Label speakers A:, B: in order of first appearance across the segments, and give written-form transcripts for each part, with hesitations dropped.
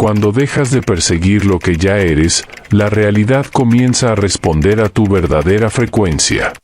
A: Cuando dejas de perseguir lo que ya eres, la realidad comienza a responder a tu verdadera frecuencia.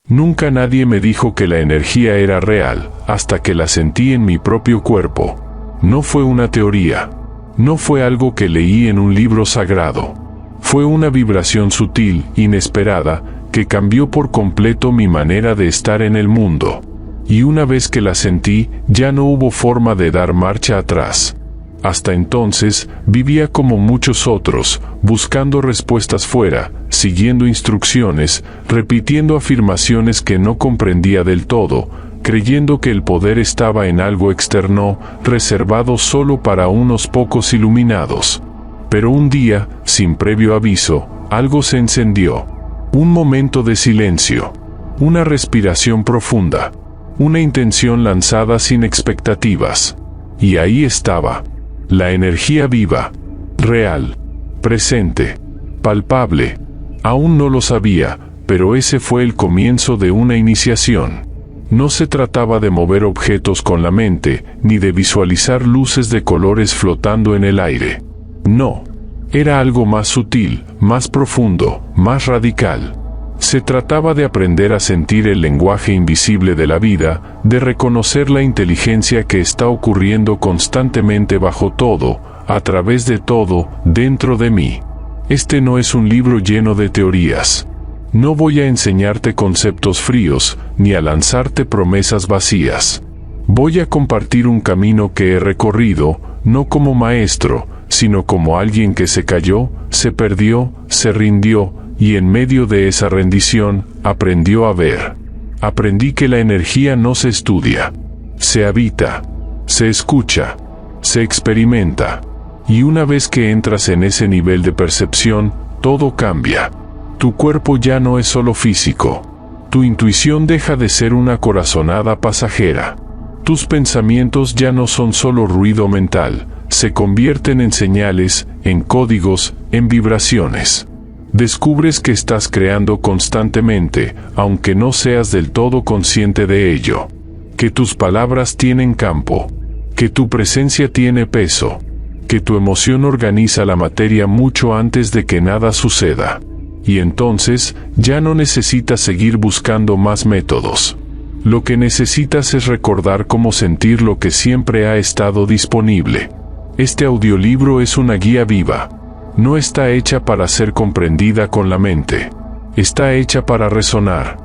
A: Nunca nadie me dijo que la energía era real, hasta que la sentí en mi propio cuerpo. No fue una teoría. No fue algo que leí en un libro sagrado. Fue una vibración sutil, inesperada, que cambió por completo mi manera de estar en el mundo. Y una vez que la sentí, ya no hubo forma de dar marcha atrás. Hasta entonces, vivía como muchos otros, buscando respuestas fuera, siguiendo instrucciones, repitiendo afirmaciones que no comprendía del todo, creyendo que el poder estaba en algo externo, reservado solo para unos pocos iluminados. Pero un día, sin previo aviso, algo se encendió. Un momento de silencio. Una respiración profunda. Una intención lanzada sin expectativas. Y ahí estaba. La energía viva, real, presente, palpable. Aún no lo sabía, pero ese fue el comienzo de una iniciación. No se trataba de mover objetos con la mente, ni de visualizar luces de colores flotando en el aire. No, era algo más sutil, más profundo, más radical. Se trataba de aprender a sentir el lenguaje invisible de la vida, de reconocer la inteligencia que está ocurriendo constantemente bajo todo, a través de todo, dentro de mí. Este no es un libro lleno de teorías. No voy a enseñarte conceptos fríos, ni a lanzarte promesas vacías. Voy a compartir un camino que he recorrido, no como maestro, sino como alguien que se cayó, se perdió, se rindió, y en medio de esa rendición, aprendió a ver. Aprendí que la energía no se estudia, se habita, se escucha, se experimenta. Y una vez que entras en ese nivel de percepción, todo cambia. Tu cuerpo ya no es solo físico. Tu intuición deja de ser una corazonada pasajera. Tus pensamientos ya no son solo ruido mental, se convierten en señales, en códigos, en vibraciones. Descubres que estás creando constantemente, aunque no seas del todo consciente de ello. Que tus palabras tienen campo. Que tu presencia tiene peso. Que tu emoción organiza la materia mucho antes de que nada suceda. Y entonces, ya no necesitas seguir buscando más métodos. Lo que necesitas es recordar cómo sentir lo que siempre ha estado disponible. Este audiolibro es una guía viva. No está hecha para ser comprendida con la mente. Está hecha para resonar,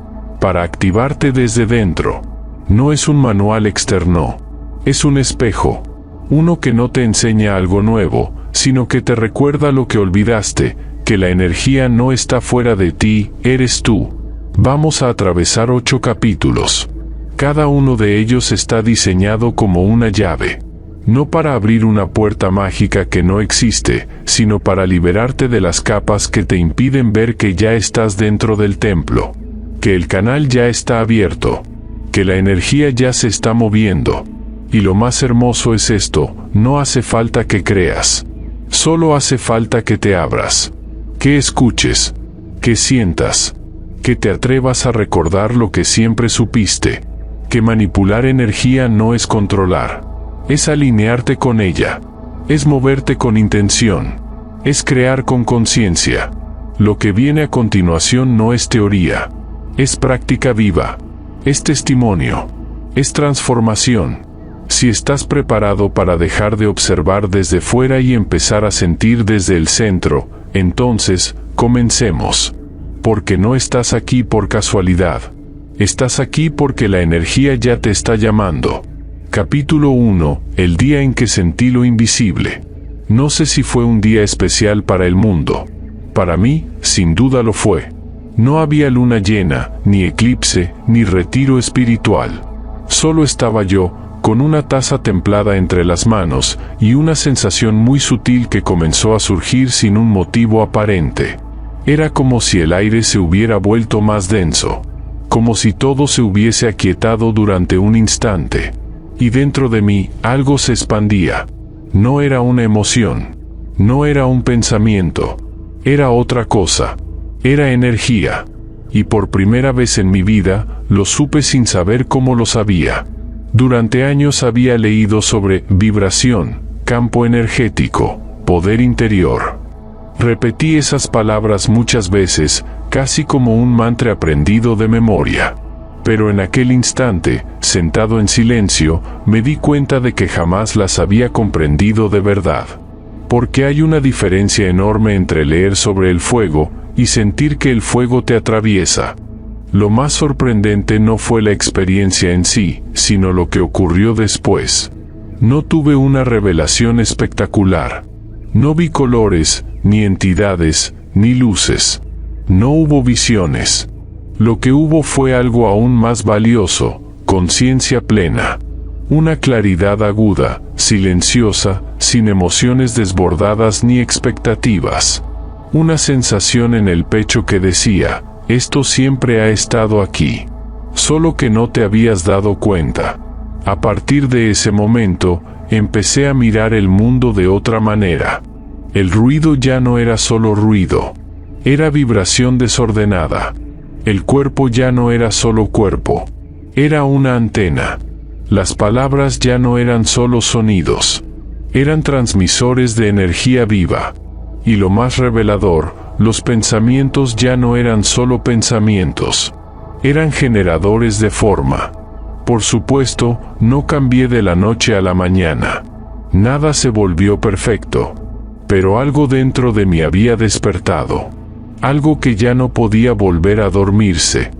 A: para activarte desde dentro. No es un manual externo. Es un espejo. Uno que no te enseña algo nuevo, sino que te recuerda lo que olvidaste, que la energía no está fuera de ti, eres tú. Vamos a atravesar 8 capítulos. Cada uno de ellos está diseñado como una llave. No para abrir una puerta mágica que no existe, sino para liberarte de las capas que te impiden ver que ya estás dentro del templo, que el canal ya está abierto, que la energía ya se está moviendo. Y lo más hermoso es esto, no hace falta que creas, solo hace falta que te abras, que escuches, que sientas, que te atrevas a recordar lo que siempre supiste, que manipular energía no es controlar. Es alinearte con ella. Es moverte con intención. Es crear con conciencia. Lo que viene a continuación no es teoría. Es práctica viva. Es testimonio. Es transformación. Si estás preparado para dejar de observar desde fuera y empezar a sentir desde el centro, entonces, comencemos. Porque no estás aquí por casualidad. Estás aquí porque la energía ya te está llamando. Capítulo 1. El día en que sentí lo invisible. No sé si fue un día especial para el mundo. Para mí, sin duda lo fue. No había luna llena, ni eclipse, ni retiro espiritual. Solo estaba yo, con una taza templada entre las manos, y una sensación muy sutil que comenzó a surgir sin un motivo aparente. Era como si el aire se hubiera vuelto más denso. Como si todo se hubiese aquietado durante un instante. Y dentro de mí, algo se expandía. No era una emoción. No era un pensamiento. Era otra cosa. Era energía. Y por primera vez en mi vida, lo supe sin saber cómo lo sabía. Durante años había leído sobre vibración, campo energético, poder interior. Repetí esas palabras muchas veces, casi como un mantra aprendido de memoria. Pero en aquel instante, sentado en silencio, me di cuenta de que jamás las había comprendido de verdad. Porque hay una diferencia enorme entre leer sobre el fuego y sentir que el fuego te atraviesa. Lo más sorprendente no fue la experiencia en sí, sino lo que ocurrió después. No tuve una revelación espectacular. No vi colores, ni entidades, ni luces. No hubo visiones. Lo que hubo fue algo aún más valioso, conciencia plena. Una claridad aguda, silenciosa, sin emociones desbordadas ni expectativas. Una sensación en el pecho que decía, esto siempre ha estado aquí. Solo que no te habías dado cuenta. A partir de ese momento, empecé a mirar el mundo de otra manera. El ruido ya no era solo ruido. Era vibración desordenada. El cuerpo ya no era solo cuerpo. Era una antena. Las palabras ya no eran solo sonidos. Eran transmisores de energía viva. Y lo más revelador, los pensamientos ya no eran solo pensamientos. Eran generadores de forma. Por supuesto, no cambié de la noche a la mañana. Nada se volvió perfecto. Pero algo dentro de mí había despertado. Algo que ya no podía volver a dormirse.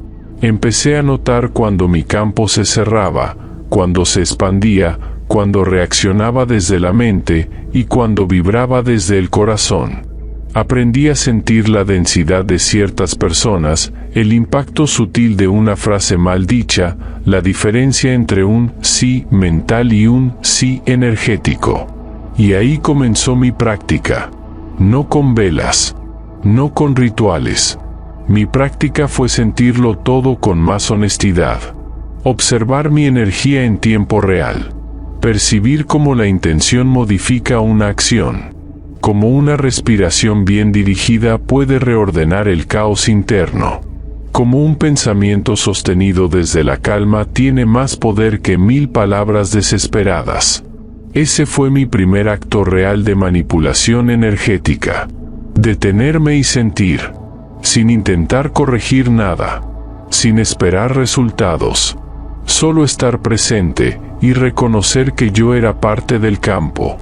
A: Empecé a notar cuando mi campo se cerraba, cuando se expandía, cuando reaccionaba desde la mente y cuando vibraba desde el corazón. Aprendí a sentir la densidad de ciertas personas, el impacto sutil de una frase mal dicha, la diferencia entre un sí mental y un sí energético. Y ahí comenzó mi práctica. No con velas. No con rituales. Mi práctica fue sentirlo todo con más honestidad. Observar mi energía en tiempo real. Percibir cómo la intención modifica una acción. Cómo una respiración bien dirigida puede reordenar el caos interno. Cómo un pensamiento sostenido desde la calma tiene más poder que 1000 palabras desesperadas. Ese fue mi primer acto real de manipulación energética. Detenerme y sentir. Sin intentar corregir nada. Sin esperar resultados. Solo estar presente y reconocer que yo era parte del campo.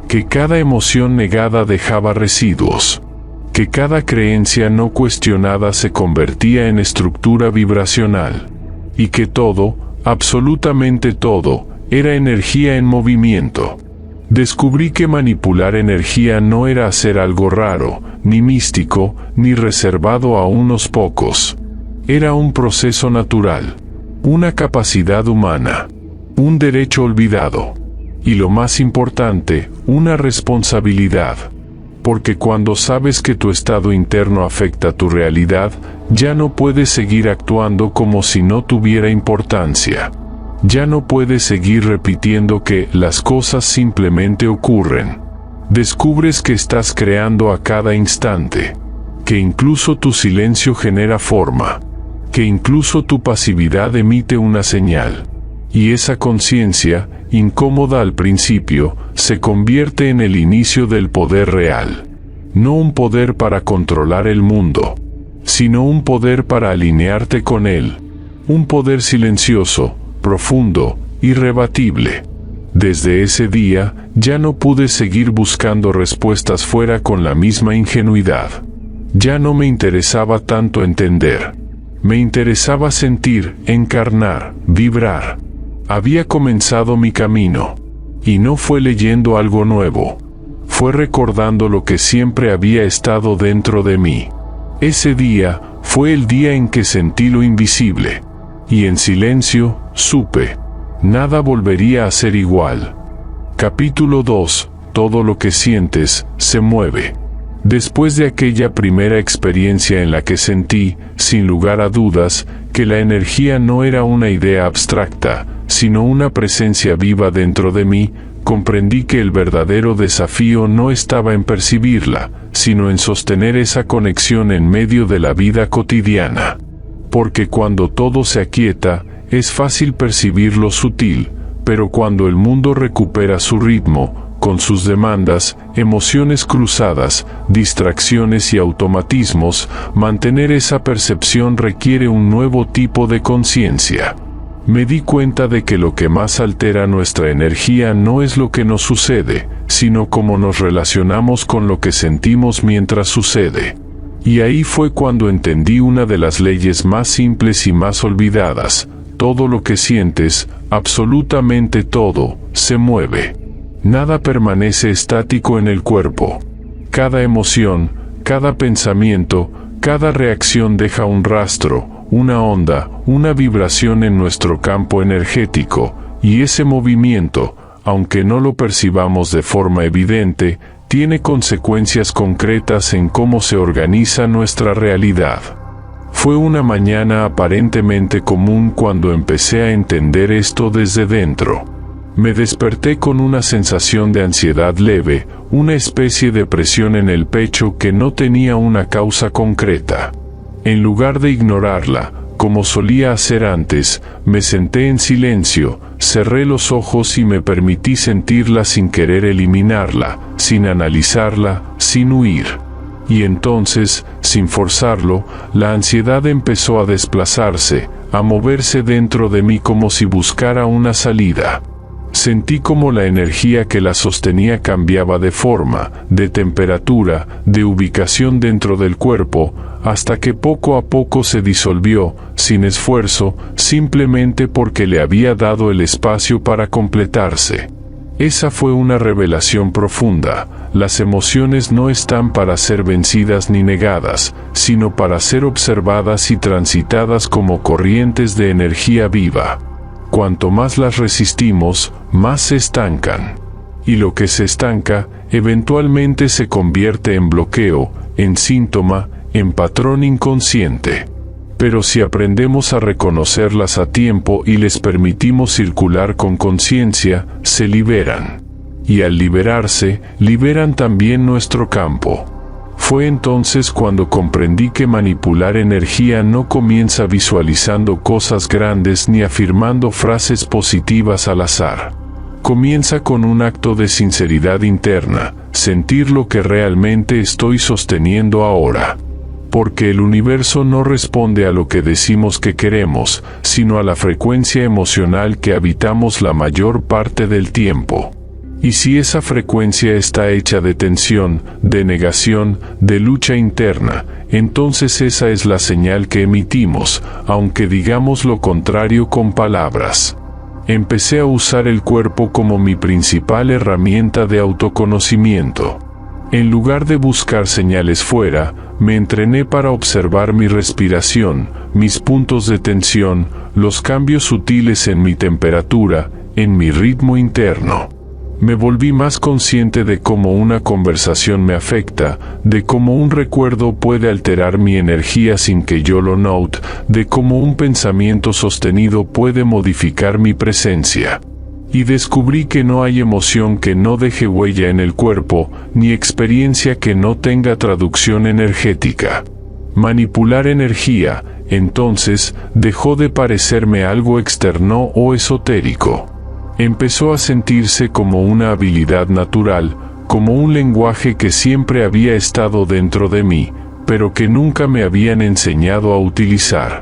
A: Que cada emoción negada dejaba residuos. Que cada creencia no cuestionada se convertía en estructura vibracional. Y que todo, absolutamente todo, era energía en movimiento. Descubrí que manipular energía no era hacer algo raro, ni místico, ni reservado a unos pocos. Era un proceso natural. Una capacidad humana. Un derecho olvidado. Y lo más importante, una responsabilidad. Porque cuando sabes que tu estado interno afecta tu realidad, ya no puedes seguir actuando como si no tuviera importancia. Ya no puedes seguir repitiendo que las cosas simplemente ocurren. Descubres que estás creando a cada instante. Que incluso tu silencio genera forma. Que incluso tu pasividad emite una señal. Y esa conciencia, incómoda al principio, se convierte en el inicio del poder real. No un poder para controlar el mundo, sino un poder para alinearte con él. Un poder silencioso, profundo, irrebatible. Desde ese día, ya no pude seguir buscando respuestas fuera con la misma ingenuidad. Ya no me interesaba tanto entender. Me interesaba sentir, encarnar, vibrar. Había comenzado mi camino. Y no fue leyendo algo nuevo. Fue recordando lo que siempre había estado dentro de mí. Ese día, fue el día en que sentí lo invisible. Y en silencio, supe. Nada volvería a ser igual. Capítulo 2. Todo lo que sientes, se mueve. Después de aquella primera experiencia en la que sentí, sin lugar a dudas, que la energía no era una idea abstracta, sino una presencia viva dentro de mí, comprendí que el verdadero desafío no estaba en percibirla, sino en sostener esa conexión en medio de la vida cotidiana. Porque cuando todo se aquieta, es fácil percibir lo sutil, pero cuando el mundo recupera su ritmo, con sus demandas, emociones cruzadas, distracciones y automatismos, mantener esa percepción requiere un nuevo tipo de conciencia. Me di cuenta de que lo que más altera nuestra energía no es lo que nos sucede, sino cómo nos relacionamos con lo que sentimos mientras sucede. Y ahí fue cuando entendí una de las leyes más simples y más olvidadas: todo lo que sientes, absolutamente todo, se mueve. Nada permanece estático en el cuerpo. Cada emoción, cada pensamiento, cada reacción deja un rastro, una onda, una vibración en nuestro campo energético, y ese movimiento, aunque no lo percibamos de forma evidente, tiene consecuencias concretas en cómo se organiza nuestra realidad. Fue una mañana aparentemente común cuando empecé a entender esto desde dentro. Me desperté con una sensación de ansiedad leve, una especie de presión en el pecho que no tenía una causa concreta. En lugar de ignorarla, como solía hacer antes, me senté en silencio, cerré los ojos y me permití sentirla sin querer eliminarla, sin analizarla, sin huir. Y entonces, sin forzarlo, la ansiedad empezó a desplazarse, a moverse dentro de mí como si buscara una salida. Sentí como la energía que la sostenía cambiaba de forma, de temperatura, de ubicación dentro del cuerpo, hasta que poco a poco se disolvió, sin esfuerzo, simplemente porque le había dado el espacio para completarse. Esa fue una revelación profunda. Las emociones no están para ser vencidas ni negadas, sino para ser observadas y transitadas como corrientes de energía viva. Cuanto más las resistimos, más se estancan. Y lo que se estanca, eventualmente se convierte en bloqueo, en síntoma, en patrón inconsciente. Pero si aprendemos a reconocerlas a tiempo y les permitimos circular con conciencia, se liberan. Y al liberarse, liberan también nuestro campo. Fue entonces cuando comprendí que manipular energía no comienza visualizando cosas grandes ni afirmando frases positivas al azar. Comienza con un acto de sinceridad interna, sentir lo que realmente estoy sosteniendo ahora. Porque el universo no responde a lo que decimos que queremos, sino a la frecuencia emocional que habitamos la mayor parte del tiempo. Y si esa frecuencia está hecha de tensión, de negación, de lucha interna, entonces esa es la señal que emitimos, aunque digamos lo contrario con palabras. Empecé a usar el cuerpo como mi principal herramienta de autoconocimiento. En lugar de buscar señales fuera, me entrené para observar mi respiración, mis puntos de tensión, los cambios sutiles en mi temperatura, en mi ritmo interno. Me volví más consciente de cómo una conversación me afecta, de cómo un recuerdo puede alterar mi energía sin que yo lo note, de cómo un pensamiento sostenido puede modificar mi presencia. Y descubrí que no hay emoción que no deje huella en el cuerpo, ni experiencia que no tenga traducción energética. Manipular energía, entonces, dejó de parecerme algo externo o esotérico. Empezó a sentirse como una habilidad natural, como un lenguaje que siempre había estado dentro de mí, pero que nunca me habían enseñado a utilizar.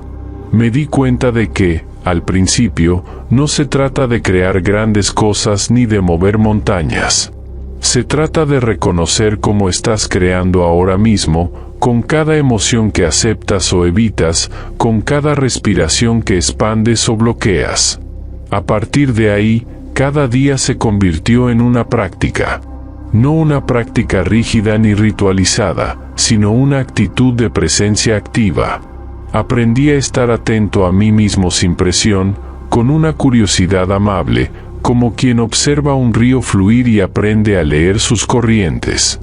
A: Me di cuenta de que, al principio, no se trata de crear grandes cosas ni de mover montañas. Se trata de reconocer cómo estás creando ahora mismo, con cada emoción que aceptas o evitas, con cada respiración que expandes o bloqueas. A partir de ahí, cada día se convirtió en una práctica. No una práctica rígida ni ritualizada, sino una actitud de presencia activa. Aprendí a estar atento a mí mismo sin presión, con una curiosidad amable, como quien observa un río fluir y aprende a leer sus corrientes.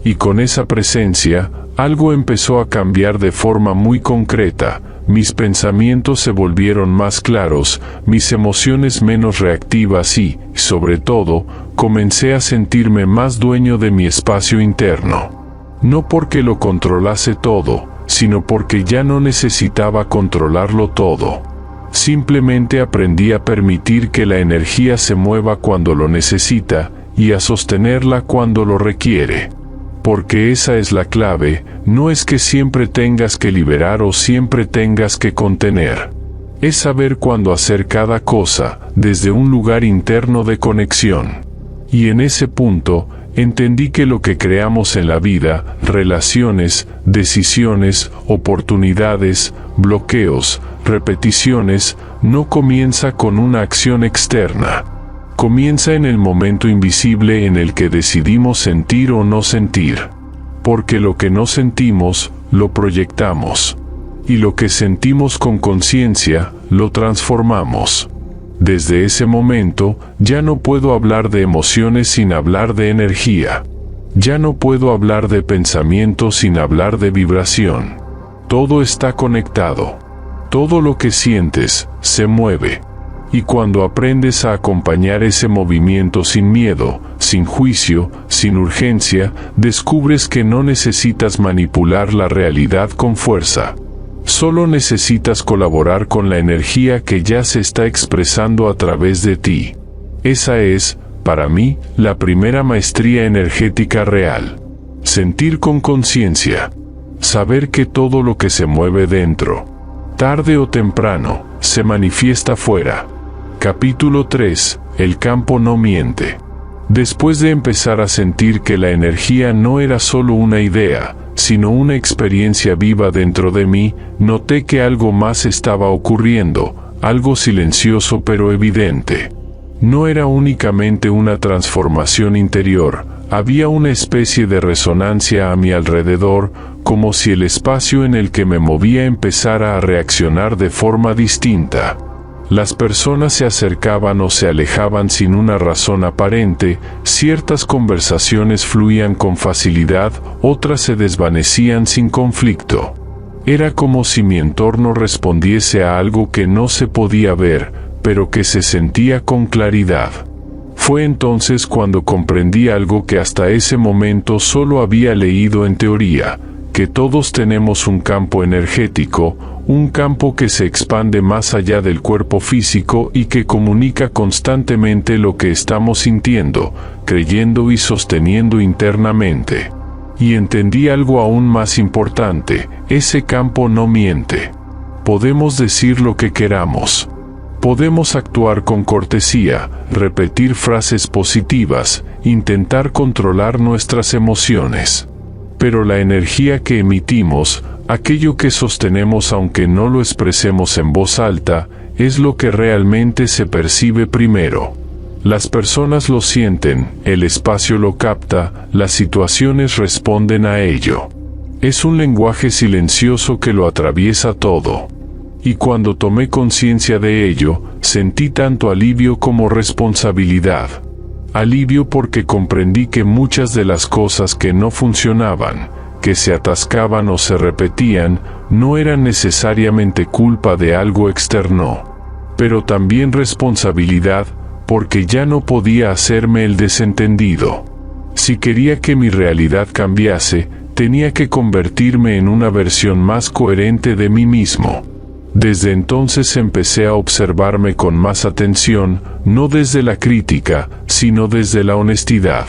A: Y con esa presencia, algo empezó a cambiar de forma muy concreta. Mis pensamientos se volvieron más claros, mis emociones menos reactivas y, sobre todo, comencé a sentirme más dueño de mi espacio interno. No porque lo controlase todo, sino porque ya no necesitaba controlarlo todo. Simplemente aprendí a permitir que la energía se mueva cuando lo necesita, y a sostenerla cuando lo requiere. Porque esa es la clave, no es que siempre tengas que liberar o siempre tengas que contener. Es saber cuándo hacer cada cosa, desde un lugar interno de conexión. Y en ese punto, entendí que lo que creamos en la vida, relaciones, decisiones, oportunidades, bloqueos, repeticiones, no comienza con una acción externa. Comienza en el momento invisible en el que decidimos sentir o no sentir. Porque lo que no sentimos, lo proyectamos. Y lo que sentimos con conciencia, lo transformamos. Desde ese momento, ya no puedo hablar de emociones sin hablar de energía. Ya no puedo hablar de pensamiento sin hablar de vibración. Todo está conectado. Todo lo que sientes, se mueve. Y cuando aprendes a acompañar ese movimiento sin miedo, sin juicio, sin urgencia, descubres que no necesitas manipular la realidad con fuerza. Solo necesitas colaborar con la energía que ya se está expresando a través de ti. Esa es, para mí, la primera maestría energética real. Sentir con conciencia. Saber que todo lo que se mueve dentro, tarde o temprano, se manifiesta fuera. Capítulo 3. El campo no miente. Después de empezar a sentir que la energía no era solo una idea, sino una experiencia viva dentro de mí, noté que algo más estaba ocurriendo, algo silencioso pero evidente. No era únicamente una transformación interior, había una especie de resonancia a mi alrededor, como si el espacio en el que me movía empezara a reaccionar de forma distinta. Las personas se acercaban o se alejaban sin una razón aparente, ciertas conversaciones fluían con facilidad, otras se desvanecían sin conflicto. Era como si mi entorno respondiese a algo que no se podía ver, pero que se sentía con claridad. Fue entonces cuando comprendí algo que hasta ese momento solo había leído en teoría, que todos tenemos un campo energético, un campo que se expande más allá del cuerpo físico y que comunica constantemente lo que estamos sintiendo, creyendo y sosteniendo internamente. Y entendí algo aún más importante, ese campo no miente. Podemos decir lo que queramos. Podemos actuar con cortesía, repetir frases positivas, intentar controlar nuestras emociones. Pero la energía que emitimos, aquello que sostenemos aunque no lo expresemos en voz alta, es lo que realmente se percibe primero. Las personas lo sienten, el espacio lo capta, las situaciones responden a ello. Es un lenguaje silencioso que lo atraviesa todo. Y cuando tomé conciencia de ello, sentí tanto alivio como responsabilidad. Alivio porque comprendí que muchas de las cosas que no funcionaban, que se atascaban o se repetían, no eran necesariamente culpa de algo externo. Pero también responsabilidad, porque ya no podía hacerme el desentendido. Si quería que mi realidad cambiase, tenía que convertirme en una versión más coherente de mí mismo. Desde entonces empecé a observarme con más atención, no desde la crítica, sino desde la honestidad.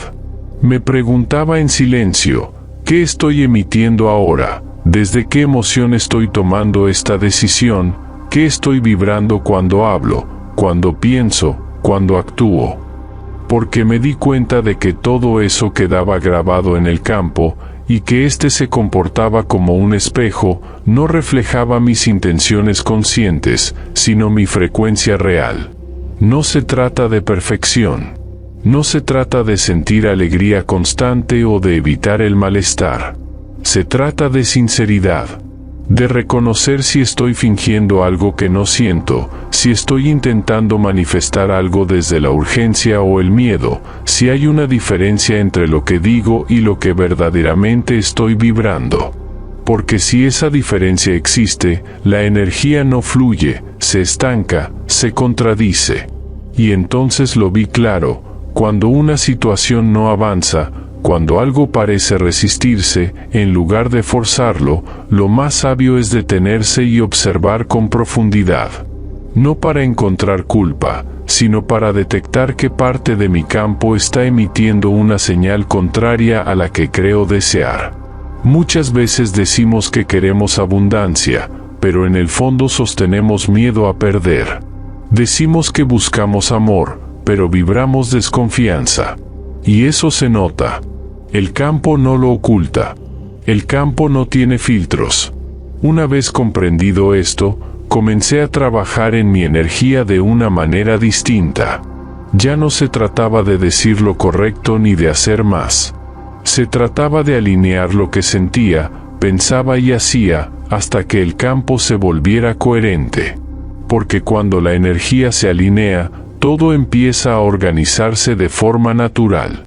A: Me preguntaba en silencio, ¿qué estoy emitiendo ahora? ¿Desde qué emoción estoy tomando esta decisión? ¿Qué estoy vibrando cuando hablo, cuando pienso, cuando actúo? Porque me di cuenta de que todo eso quedaba grabado en el campo, y que éste se comportaba como un espejo, no reflejaba mis intenciones conscientes, sino mi frecuencia real. No se trata de perfección. No se trata de sentir alegría constante o de evitar el malestar. Se trata de sinceridad. De reconocer si estoy fingiendo algo que no siento, si estoy intentando manifestar algo desde la urgencia o el miedo, si hay una diferencia entre lo que digo y lo que verdaderamente estoy vibrando. Porque si esa diferencia existe, la energía no fluye, se estanca, se contradice. Y entonces lo vi claro, cuando una situación no avanza, cuando algo parece resistirse, en lugar de forzarlo, lo más sabio es detenerse y observar con profundidad. No para encontrar culpa, sino para detectar qué parte de mi campo está emitiendo una señal contraria a la que creo desear. Muchas veces decimos que queremos abundancia, pero en el fondo sostenemos miedo a perder. Decimos que buscamos amor, pero vibramos desconfianza. Y eso se nota. El campo no lo oculta. El campo no tiene filtros. Una vez comprendido esto, comencé a trabajar en mi energía de una manera distinta. Ya no se trataba de decir lo correcto ni de hacer más. Se trataba de alinear lo que sentía, pensaba y hacía, hasta que el campo se volviera coherente. Porque cuando la energía se alinea, todo empieza a organizarse de forma natural.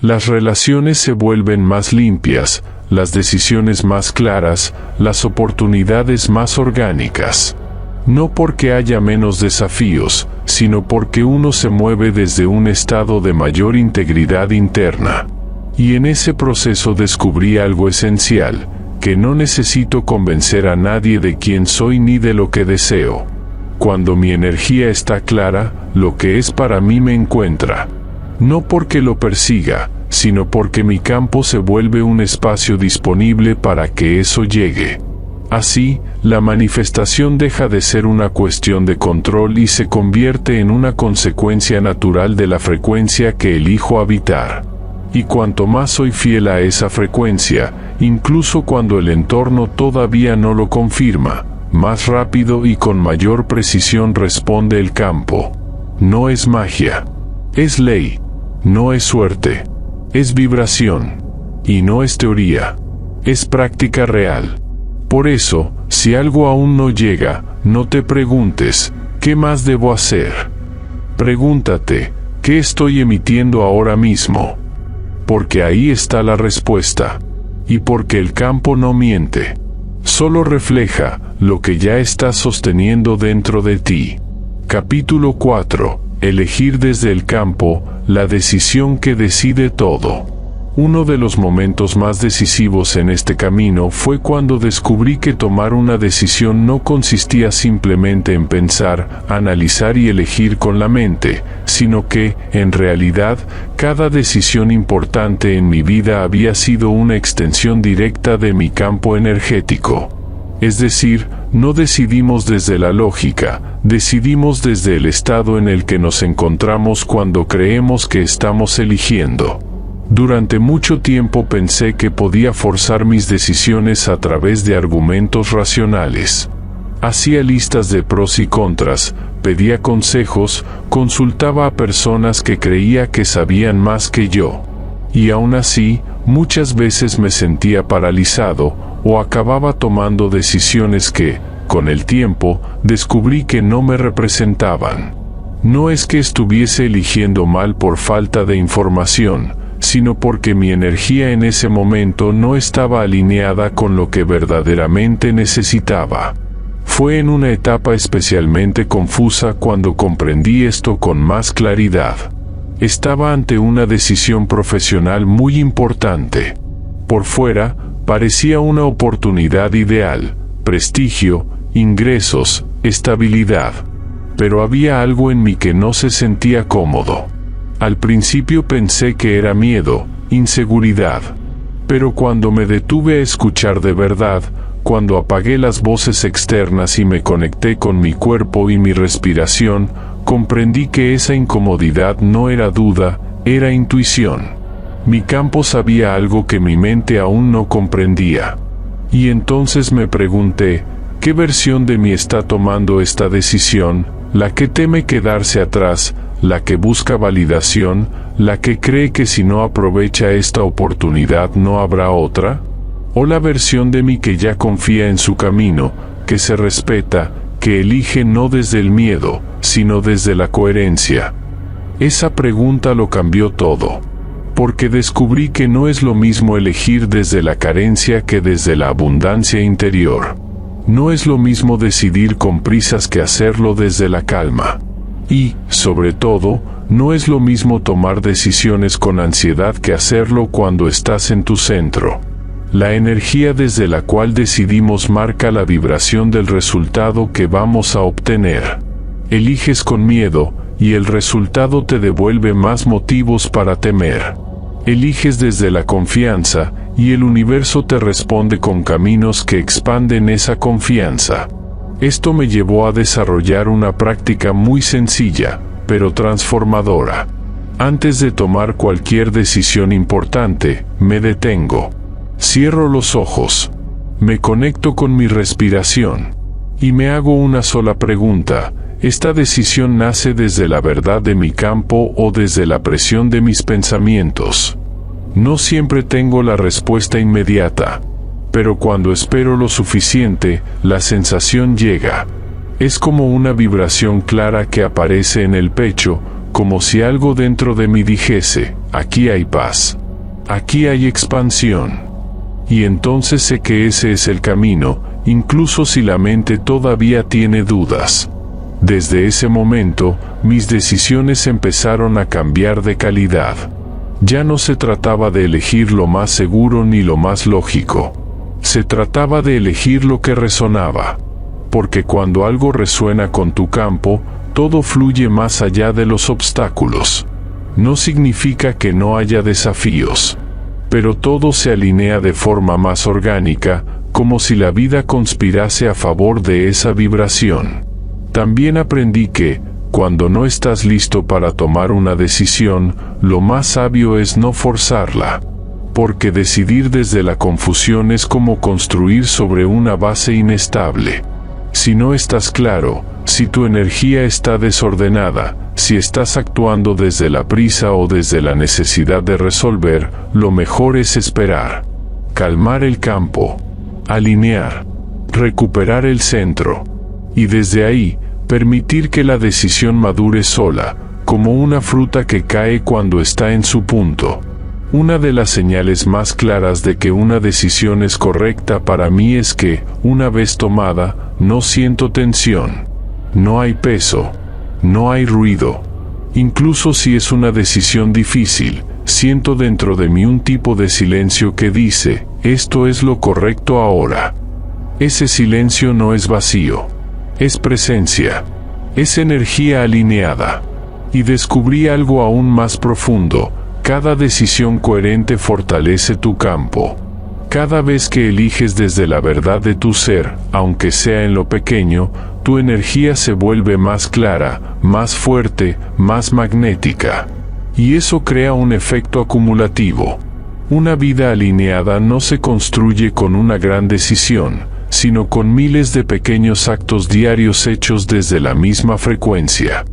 A: Las relaciones se vuelven más limpias, las decisiones más claras, las oportunidades más orgánicas. No porque haya menos desafíos, sino porque uno se mueve desde un estado de mayor integridad interna. Y en ese proceso descubrí algo esencial, que no necesito convencer a nadie de quién soy ni de lo que deseo. Cuando mi energía está clara, lo que es para mí me encuentra. No porque lo persiga, sino porque mi campo se vuelve un espacio disponible para que eso llegue. Así, la manifestación deja de ser una cuestión de control y se convierte en una consecuencia natural de la frecuencia que elijo habitar. Y cuanto más soy fiel a esa frecuencia, incluso cuando el entorno todavía no lo confirma, más rápido y con mayor precisión responde el campo. No es magia. Es ley. No es suerte. Es vibración. Y no es teoría. Es práctica real. Por eso, si algo aún no llega, no te preguntes, ¿qué más debo hacer? Pregúntate, ¿qué estoy emitiendo ahora mismo? Porque ahí está la respuesta. Y porque el campo no miente. Solo refleja lo que ya estás sosteniendo dentro de ti. Capítulo 4. Elegir desde el campo, la decisión que decide todo. Uno de los momentos más decisivos en este camino fue cuando descubrí que tomar una decisión no consistía simplemente en pensar, analizar y elegir con la mente, sino que, en realidad, cada decisión importante en mi vida había sido una extensión directa de mi campo energético. Es decir, no decidimos desde la lógica, decidimos desde el estado en el que nos encontramos cuando creemos que estamos eligiendo. Durante mucho tiempo pensé que podía forzar mis decisiones a través de argumentos racionales. Hacía listas de pros y contras, pedía consejos, consultaba a personas que creía que sabían más que yo. Y aún así, muchas veces me sentía paralizado, o acababa tomando decisiones que, con el tiempo, descubrí que no me representaban. No es que estuviese eligiendo mal por falta de información, sino porque mi energía en ese momento no estaba alineada con lo que verdaderamente necesitaba. Fue en una etapa especialmente confusa cuando comprendí esto con más claridad. Estaba ante una decisión profesional muy importante. Por fuera, parecía una oportunidad ideal, prestigio, ingresos, estabilidad. Pero había algo en mí que no se sentía cómodo. Al principio pensé que era miedo, inseguridad. Pero cuando me detuve a escuchar de verdad, cuando apagué las voces externas y me conecté con mi cuerpo y mi respiración, comprendí que esa incomodidad no era duda, era intuición. Mi campo sabía algo que mi mente aún no comprendía. Y entonces me pregunté, ¿qué versión de mí está tomando esta decisión? La que teme quedarse atrás, la que busca validación, la que cree que si no aprovecha esta oportunidad no habrá otra, o la versión de mí que ya confía en su camino, que se respeta, que elige no desde el miedo, sino desde la coherencia. Esa pregunta lo cambió todo, porque descubrí que no es lo mismo elegir desde la carencia que desde la abundancia interior. No es lo mismo decidir con prisas que hacerlo desde la calma. Y, sobre todo, no es lo mismo tomar decisiones con ansiedad que hacerlo cuando estás en tu centro. La energía desde la cual decidimos marca la vibración del resultado que vamos a obtener. Eliges con miedo, y el resultado te devuelve más motivos para temer. Eliges desde la confianza, y el universo te responde con caminos que expanden esa confianza. Esto me llevó a desarrollar una práctica muy sencilla, pero transformadora. Antes de tomar cualquier decisión importante, me detengo. Cierro los ojos. Me conecto con mi respiración. Y me hago una sola pregunta: ¿esta decisión nace desde la verdad de mi campo o desde la presión de mis pensamientos? No siempre tengo la respuesta inmediata, pero cuando espero lo suficiente, la sensación llega. Es como una vibración clara que aparece en el pecho, como si algo dentro de mí dijese: aquí hay paz, aquí hay expansión. Y entonces sé que ese es el camino, incluso si la mente todavía tiene dudas. Desde ese momento, mis decisiones empezaron a cambiar de calidad. Ya no se trataba de elegir lo más seguro ni lo más lógico. Se trataba de elegir lo que resonaba. Porque cuando algo resuena con tu campo, todo fluye más allá de los obstáculos. No significa que no haya desafíos, pero todo se alinea de forma más orgánica, como si la vida conspirase a favor de esa vibración. También aprendí que, cuando no estás listo para tomar una decisión, lo más sabio es no forzarla. Porque decidir desde la confusión es como construir sobre una base inestable. Si no estás claro, si tu energía está desordenada, si estás actuando desde la prisa o desde la necesidad de resolver, lo mejor es esperar. Calmar el campo. Alinear. Recuperar el centro. Y desde ahí, permitir que la decisión madure sola, como una fruta que cae cuando está en su punto. Una de las señales más claras de que una decisión es correcta para mí es que, una vez tomada, no siento tensión. No hay peso. No hay ruido. Incluso si es una decisión difícil, siento dentro de mí un tipo de silencio que dice: esto es lo correcto ahora. Ese silencio no es vacío. Es presencia. Es energía alineada. Y descubrí algo aún más profundo: cada decisión coherente fortalece tu campo. Cada vez que eliges desde la verdad de tu ser, aunque sea en lo pequeño, tu energía se vuelve más clara, más fuerte, más magnética. Y eso crea un efecto acumulativo. Una vida alineada no se construye con una gran decisión, sino con miles de pequeños actos diarios hechos desde la misma frecuencia.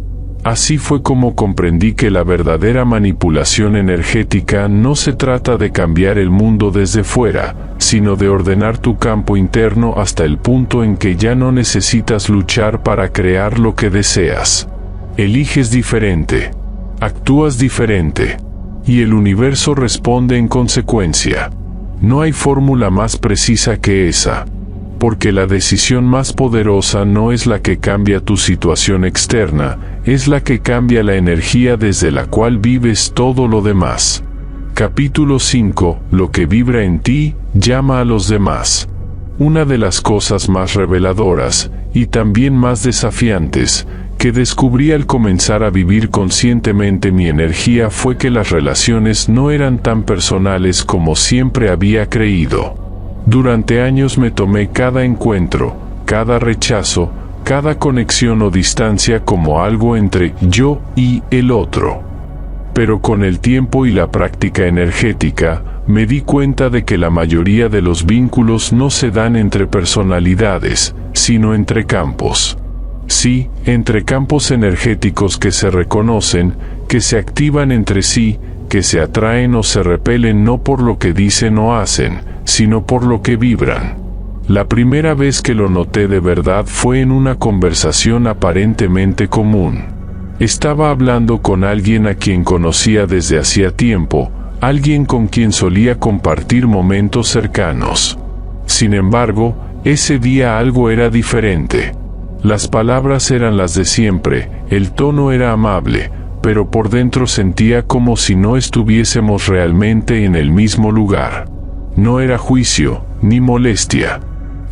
A: Así fue como comprendí que la verdadera manipulación energética no se trata de cambiar el mundo desde fuera, sino de ordenar tu campo interno hasta el punto en que ya no necesitas luchar para crear lo que deseas. Eliges diferente. Actúas diferente. Y el universo responde en consecuencia. No hay fórmula más precisa que esa. Porque la decisión más poderosa no es la que cambia tu situación externa, es la que cambia la energía desde la cual vives todo lo demás. Capítulo 5. Lo que vibra en ti, llama a los demás. Una de las cosas más reveladoras, y también más desafiantes, que descubrí al comenzar a vivir conscientemente mi energía fue que las relaciones no eran tan personales como siempre había creído. Durante años me tomé cada encuentro, cada rechazo, cada conexión o distancia como algo entre yo y el otro. Pero con el tiempo y la práctica energética, me di cuenta de que la mayoría de los vínculos no se dan entre personalidades, sino entre campos. Sí, entre campos energéticos que se reconocen, que se activan entre sí, que se atraen o se repelen no por lo que dicen o hacen, sino por lo que vibran. La primera vez que lo noté de verdad fue en una conversación aparentemente común. Estaba hablando con alguien a quien conocía desde hacía tiempo, alguien con quien solía compartir momentos cercanos. Sin embargo, ese día algo era diferente. Las palabras eran las de siempre, el tono era amable, pero por dentro sentía como si no estuviésemos realmente en el mismo lugar. No era juicio, ni molestia.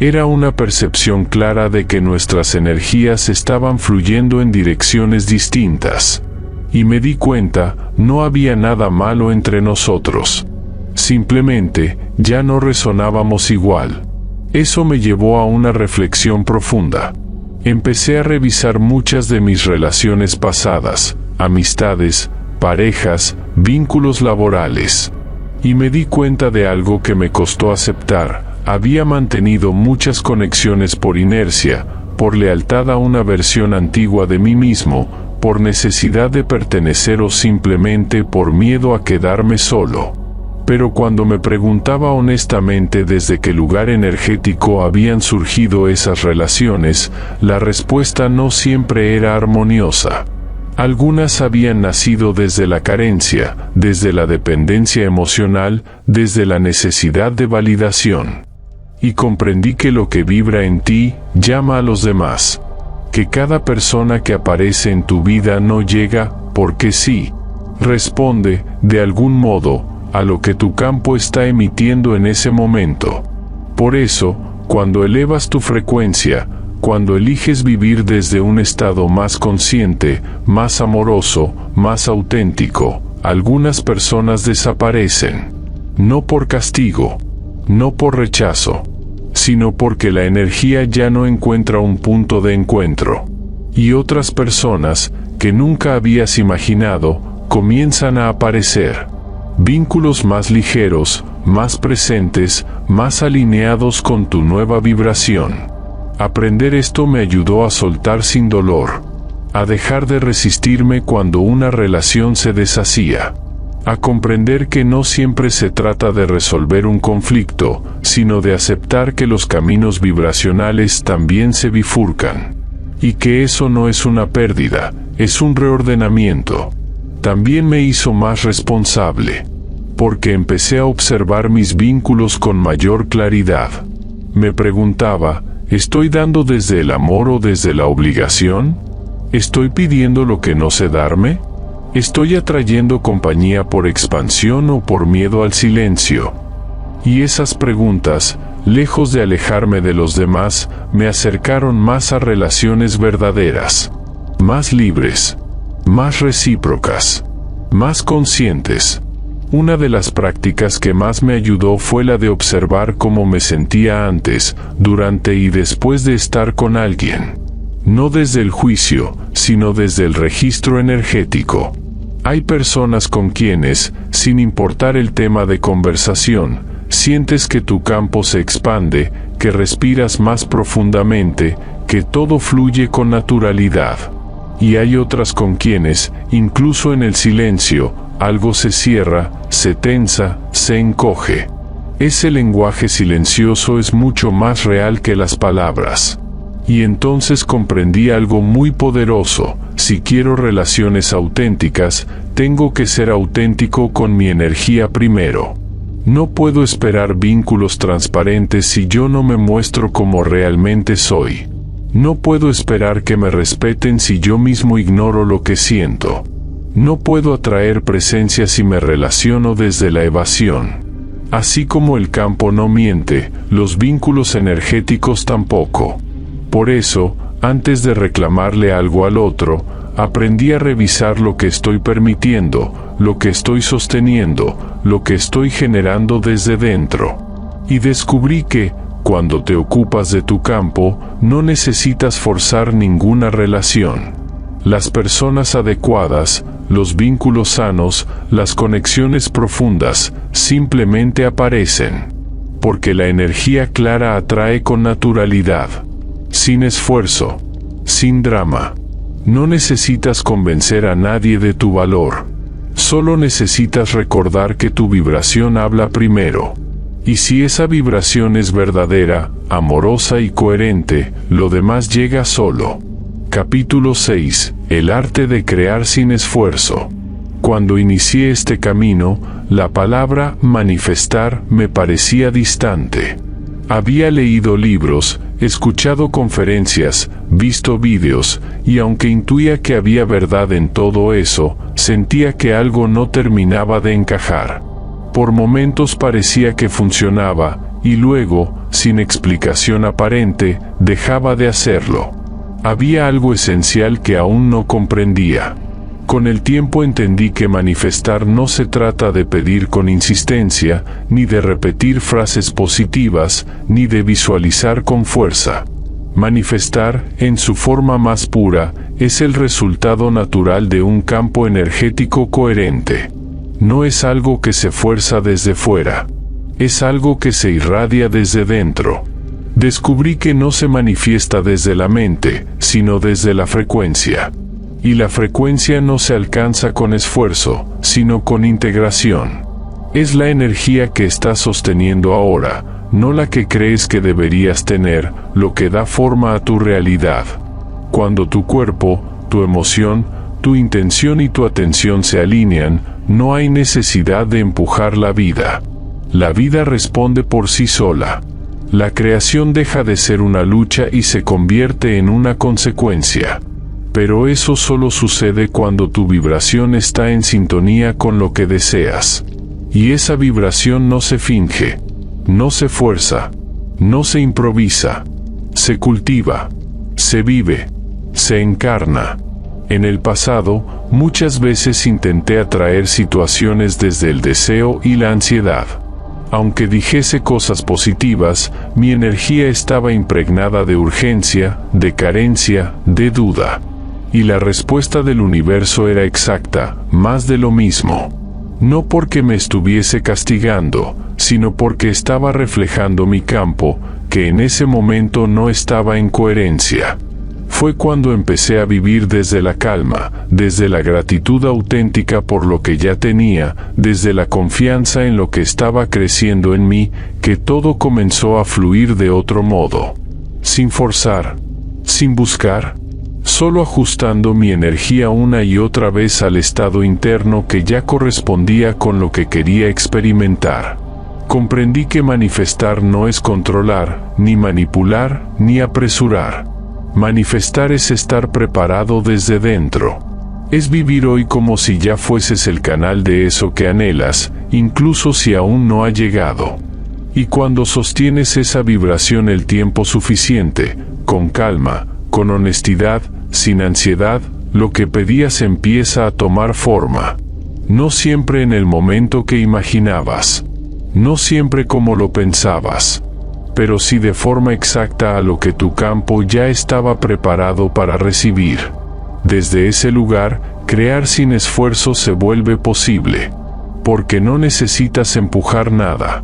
A: Era una percepción clara de que nuestras energías estaban fluyendo en direcciones distintas. Y me di cuenta, no había nada malo entre nosotros. Simplemente, ya no resonábamos igual. Eso me llevó a una reflexión profunda. Empecé a revisar muchas de mis relaciones pasadas, amistades, parejas, vínculos laborales. Y me di cuenta de algo que me costó aceptar. Había mantenido muchas conexiones por inercia, por lealtad a una versión antigua de mí mismo, por necesidad de pertenecer o simplemente por miedo a quedarme solo. Pero cuando me preguntaba honestamente desde qué lugar energético habían surgido esas relaciones, la respuesta no siempre era armoniosa. Algunas habían nacido desde la carencia, desde la dependencia emocional, desde la necesidad de validación. Y comprendí que lo que vibra en ti, llama a los demás. Que cada persona que aparece en tu vida no llega, porque sí. Responde, de algún modo, a lo que tu campo está emitiendo en ese momento. Por eso, cuando elevas tu frecuencia, cuando eliges vivir desde un estado más consciente, más amoroso, más auténtico, algunas personas desaparecen. No por castigo, no por rechazo, sino porque la energía ya no encuentra un punto de encuentro. Y otras personas, que nunca habías imaginado, comienzan a aparecer. Vínculos más ligeros, más presentes, más alineados con tu nueva vibración. Aprender esto me ayudó a soltar sin dolor, a dejar de resistirme cuando una relación se deshacía, a comprender que no siempre se trata de resolver un conflicto, sino de aceptar que los caminos vibracionales también se bifurcan, y que eso no es una pérdida, es un reordenamiento. También me hizo más responsable, porque empecé a observar mis vínculos con mayor claridad. Me preguntaba, ¿estoy dando desde el amor o desde la obligación? ¿Estoy pidiendo lo que no sé darme? ¿Estoy atrayendo compañía por expansión o por miedo al silencio? Y esas preguntas, lejos de alejarme de los demás, me acercaron más a relaciones verdaderas, más libres, más recíprocas, más conscientes. Una de las prácticas que más me ayudó fue la de observar cómo me sentía antes, durante y después de estar con alguien. No desde el juicio, sino desde el registro energético. Hay personas con quienes, sin importar el tema de conversación, sientes que tu campo se expande, que respiras más profundamente, que todo fluye con naturalidad. Y hay otras con quienes, incluso en el silencio, algo se cierra, se tensa, se encoge. Ese lenguaje silencioso es mucho más real que las palabras. Y entonces comprendí algo muy poderoso: si quiero relaciones auténticas, tengo que ser auténtico con mi energía primero. No puedo esperar vínculos transparentes si yo no me muestro como realmente soy. No puedo esperar que me respeten si yo mismo ignoro lo que siento. No puedo atraer presencia si me relaciono desde la evasión. Así como el campo no miente, los vínculos energéticos tampoco. Por eso, antes de reclamarle algo al otro, aprendí a revisar lo que estoy permitiendo, lo que estoy sosteniendo, lo que estoy generando desde dentro. Y descubrí que, cuando te ocupas de tu campo, no necesitas forzar ninguna relación. Las personas adecuadas, los vínculos sanos, las conexiones profundas, simplemente aparecen. Porque la energía clara atrae con naturalidad. Sin esfuerzo, sin drama. No necesitas convencer a nadie de tu valor. Solo necesitas recordar que tu vibración habla primero. Y si esa vibración es verdadera, amorosa y coherente, lo demás llega solo. Capítulo 6. El arte de crear sin esfuerzo. Cuando inicié este camino, la palabra manifestar me parecía distante. Había leído libros, escuchado conferencias, visto vídeos, y aunque intuía que había verdad en todo eso, sentía que algo no terminaba de encajar. Por momentos parecía que funcionaba, y luego, sin explicación aparente, dejaba de hacerlo. Había algo esencial que aún no comprendía. Con el tiempo entendí que manifestar no se trata de pedir con insistencia, ni de repetir frases positivas, ni de visualizar con fuerza. Manifestar, en su forma más pura, es el resultado natural de un campo energético coherente. No es algo que se fuerza desde fuera. Es algo que se irradia desde dentro. Descubrí que no se manifiesta desde la mente, sino desde la frecuencia. Y la frecuencia no se alcanza con esfuerzo, sino con integración. Es la energía que estás sosteniendo ahora, no la que crees que deberías tener, lo que da forma a tu realidad. Cuando tu cuerpo, tu emoción, tu intención y tu atención se alinean, no hay necesidad de empujar la vida. La vida responde por sí sola. La creación deja de ser una lucha y se convierte en una consecuencia. Pero eso solo sucede cuando tu vibración está en sintonía con lo que deseas. Y esa vibración no se finge, no se fuerza, no se improvisa, se cultiva, se vive, se encarna. En el pasado, muchas veces intenté atraer situaciones desde el deseo y la ansiedad. Aunque dijese cosas positivas, mi energía estaba impregnada de urgencia, de carencia, de duda. Y la respuesta del universo era exacta, más de lo mismo. No porque me estuviese castigando, sino porque estaba reflejando mi campo, que en ese momento no estaba en coherencia. Fue cuando empecé a vivir desde la calma, desde la gratitud auténtica por lo que ya tenía, desde la confianza en lo que estaba creciendo en mí, que todo comenzó a fluir de otro modo. Sin forzar, sin buscar, solo ajustando mi energía una y otra vez al estado interno que ya correspondía con lo que quería experimentar. Comprendí que manifestar no es controlar, ni manipular, ni apresurar. Manifestar es estar preparado desde dentro. Es vivir hoy como si ya fueses el canal de eso que anhelas, incluso si aún no ha llegado. Y cuando sostienes esa vibración el tiempo suficiente, con calma, con honestidad, sin ansiedad, lo que pedías empieza a tomar forma. No siempre en el momento que imaginabas. No siempre como lo pensabas. Pero sí de forma exacta a lo que tu campo ya estaba preparado para recibir. Desde ese lugar, crear sin esfuerzo se vuelve posible. Porque no necesitas empujar nada.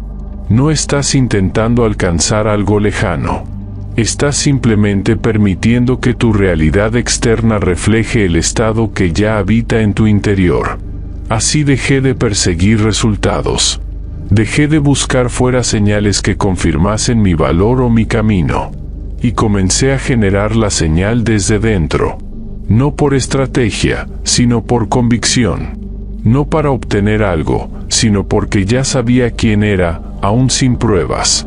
A: No estás intentando alcanzar algo lejano. Estás simplemente permitiendo que tu realidad externa refleje el estado que ya habita en tu interior. Así dejé de perseguir resultados. Dejé de buscar fuera señales que confirmasen mi valor o mi camino. Y comencé a generar la señal desde dentro. No por estrategia, sino por convicción. No para obtener algo, sino porque ya sabía quién era, aún sin pruebas.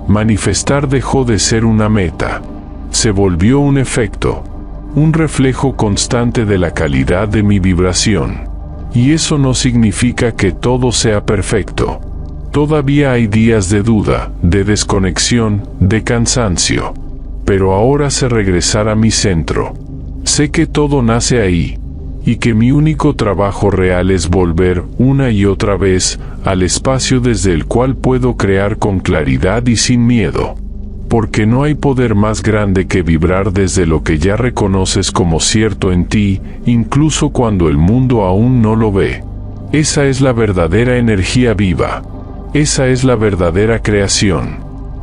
A: Manifestar dejó de ser una meta. Se volvió un efecto. Un reflejo constante de la calidad de mi vibración. Y eso no significa que todo sea perfecto. Todavía hay días de duda, de desconexión, de cansancio. Pero ahora sé regresar a mi centro. Sé que todo nace ahí. Y que mi único trabajo real es volver, una y otra vez, al espacio desde el cual puedo crear con claridad y sin miedo. Porque no hay poder más grande que vibrar desde lo que ya reconoces como cierto en ti, incluso cuando el mundo aún no lo ve. Esa es la verdadera energía viva. Esa es la verdadera creación.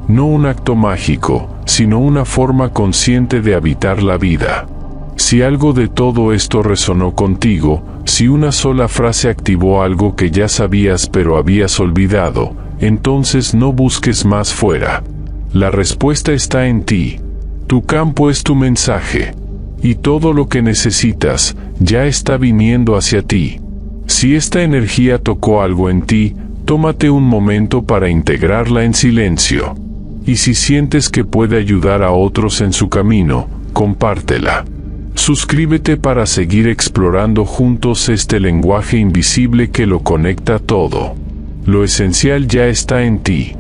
A: No un acto mágico, sino una forma consciente de habitar la vida. Si algo de todo esto resonó contigo, si una sola frase activó algo que ya sabías pero habías olvidado, entonces no busques más fuera. La respuesta está en ti. Tu campo es tu mensaje. Y todo lo que necesitas, ya está viniendo hacia ti. Si esta energía tocó algo en ti, tómate un momento para integrarla en silencio. Y si sientes que puede ayudar a otros en su camino, compártela. Suscríbete para seguir explorando juntos este lenguaje invisible que lo conecta todo. Lo esencial ya está en ti.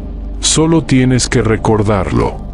A: Solo tienes que recordarlo.